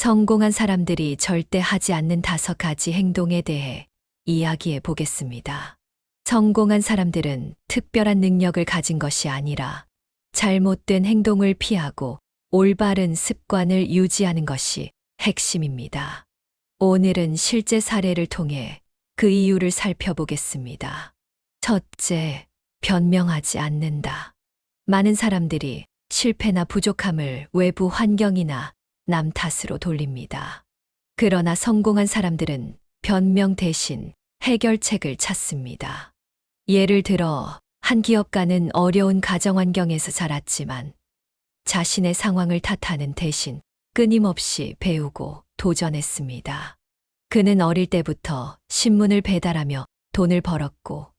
성공한 사람들이 절대 하지 않는 5가지 행동에 대해 이야기해 보겠습니다. 성공한 사람들은 특별한 능력을 가진 것이 아니라 잘못된 행동을 피하고 올바른 습관을 유지하는 것이 핵심입니다. 오늘은 실제 사례를 통해 그 이유를 살펴보겠습니다. 첫째, 변명하지 않는다. 많은 사람들이 실패나 부족함을 외부 환경이나 남 탓으로 돌립니다. 그러나 성공한 사람들은 변명 대신 해결책을 찾습니다. 예를 들어, 한 기업가는 어려운 가정 환경에서 자랐지만 자신의 상황을 탓하는 대신 끊임없이 배우고 도전했습니다. 그는 어릴 때부터 신문을 배달하며 돈을 벌었고,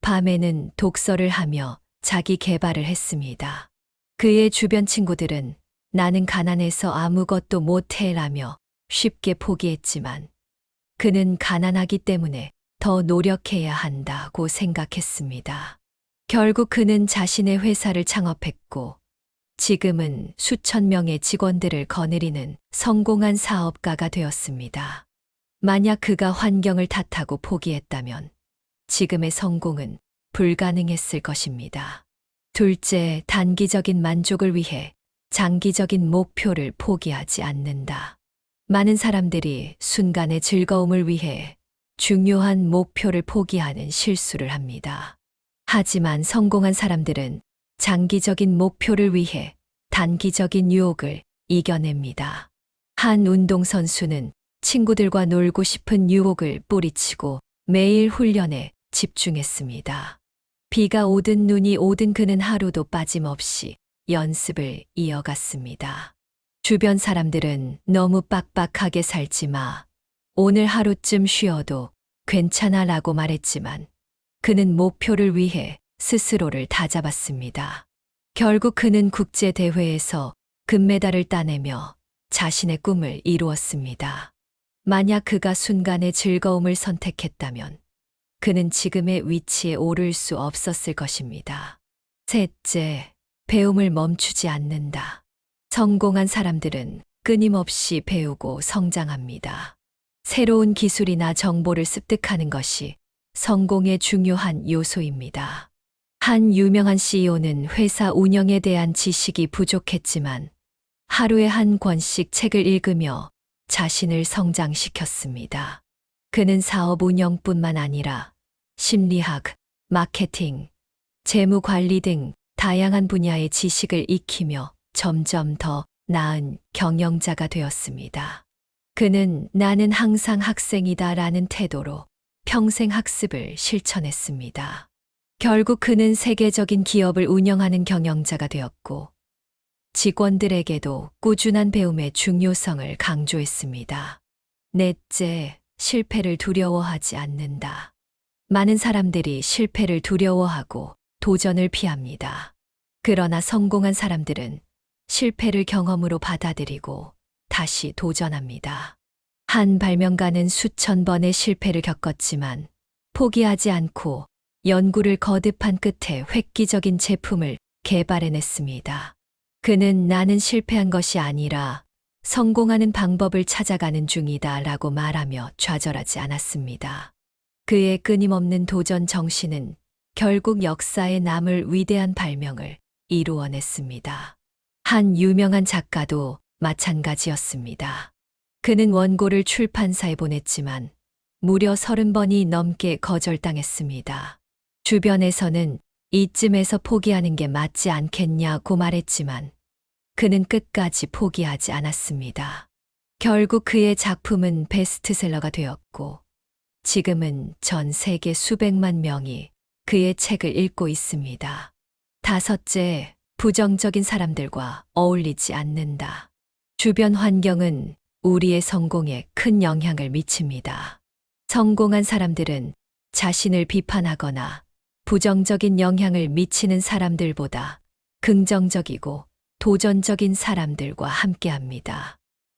밤에는 독서를 하며 자기 개발을 했습니다. 그의 주변 친구들은 나는 가난해서 아무것도 못해라며 쉽게 포기했지만 그는 가난하기 때문에 더 노력해야 한다고 생각했습니다. 결국 그는 자신의 회사를 창업했고 지금은 수천 명의 직원들을 거느리는 성공한 사업가가 되었습니다. 만약 그가 환경을 탓하고 포기했다면 지금의 성공은 불가능했을 것입니다. 둘째, 단기적인 만족을 위해 장기적인 목표를 포기하지 않는다. 많은 사람들이 순간의 즐거움을 위해 중요한 목표를 포기하는 실수를 합니다. 하지만 성공한 사람들은 장기적인 목표를 위해 단기적인 유혹을 이겨냅니다. 한 운동선수는 친구들과 놀고 싶은 유혹을 뿌리치고 매일 훈련에 집중했습니다. 비가 오든 눈이 오든 그는 하루도 빠짐없이 연습을 이어갔습니다. 주변 사람들은 너무 빡빡하게 살지 마. 오늘 하루쯤 쉬어도 괜찮아 라고 말했지만 그는 목표를 위해 스스로를 다잡았습니다. 결국 그는 국제대회에서 금메달을 따내며 자신의 꿈을 이루었습니다. 만약 그가 순간의 즐거움을 선택했다면 그는 지금의 위치에 오를 수 없었을 것입니다. 셋째, 배움을 멈추지 않는다. 성공한 사람들은 끊임없이 배우고 성장합니다. 새로운 기술이나 정보를 습득하는 것이 성공의 중요한 요소입니다. 한 유명한 CEO는 회사 운영에 대한 지식이 부족했지만 하루에 한 권씩 책을 읽으며 자신을 성장시켰습니다. 그는 사업 운영뿐만 아니라 심리학, 마케팅, 재무 관리 등 다양한 분야의 지식을 익히며 점점 더 나은 경영자가 되었습니다. 그는 나는 항상 학생이다 라는 태도로 평생 학습을 실천했습니다. 결국 그는 세계적인 기업을 운영하는 경영자가 되었고 직원들에게도 꾸준한 배움의 중요성을 강조했습니다. 넷째, 실패를 두려워하지 않는다. 많은 사람들이 실패를 두려워하고 도전을 피합니다. 그러나 성공한 사람들은 실패를 경험으로 받아들이고 다시 도전합니다. 한 발명가는 수천 번의 실패를 겪었지만 포기하지 않고 연구를 거듭한 끝에 획기적인 제품을 개발해냈습니다. 그는 나는 실패한 것이 아니라 성공하는 방법을 찾아가는 중이다 라고 말하며 좌절하지 않았습니다. 그의 끊임없는 도전 정신은 결국 역사에 남을 위대한 발명을 이루어냈습니다. 한 유명한 작가도 마찬가지였습니다. 그는 원고를 출판사에 보냈지만 무려 30번이 넘게 거절당했습니다. 주변에서는 이쯤에서 포기하는 게 맞지 않겠냐고 말했지만 그는 끝까지 포기하지 않았습니다. 결국 그의 작품은 베스트셀러가 되었고 지금은 전 세계 수백만 명이 그의 책을 읽고 있습니다. 다섯째, 부정적인 사람들과 어울리지 않는다. 주변 환경은 우리의 성공에 큰 영향을 미칩니다. 성공한 사람들은 자신을 비판하거나 부정적인 영향을 미치는 사람들보다 긍정적이고 도전적인 사람들과 함께합니다.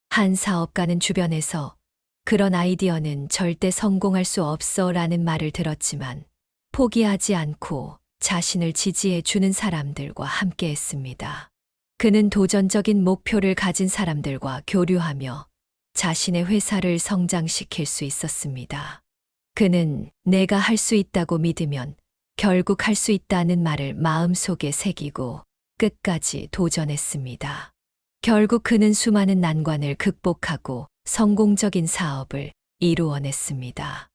한 사업가는 주변에서 그런 아이디어는 절대 성공할 수 없어 라는 말을 들었지만 포기하지 않고 자신을 지지해 주는 사람들과 함께했습니다. 그는 도전적인 목표를 가진 사람들과 교류하며 자신의 회사를 성장시킬 수 있었습니다. 그는 내가 할 수 있다고 믿으면 결국 할 수 있다는 말을 마음속에 새기고 끝까지 도전했습니다. 결국 그는 수많은 난관을 극복하고 성공적인 사업을 이루어냈습니다.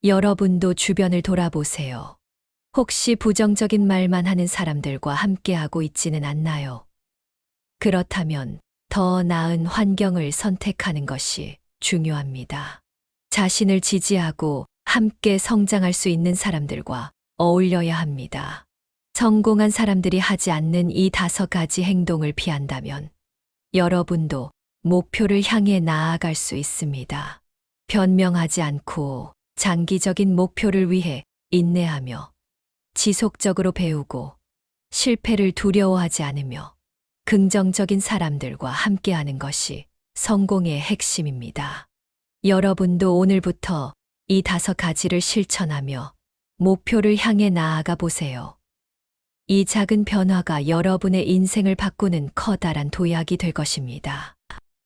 여러분도 주변을 돌아보세요. 혹시 부정적인 말만 하는 사람들과 함께하고 있지는 않나요? 그렇다면 더 나은 환경을 선택하는 것이 중요합니다. 자신을 지지하고 함께 성장할 수 있는 사람들과 어울려야 합니다. 성공한 사람들이 하지 않는 이 5가지 행동을 피한다면 여러분도 목표를 향해 나아갈 수 있습니다. 변명하지 않고 장기적인 목표를 위해 인내하며 지속적으로 배우고 실패를 두려워하지 않으며 긍정적인 사람들과 함께하는 것이 성공의 핵심입니다. 여러분도 오늘부터 이 5가지를 실천하며 목표를 향해 나아가 보세요. 이 작은 변화가 여러분의 인생을 바꾸는 커다란 도약이 될 것입니다.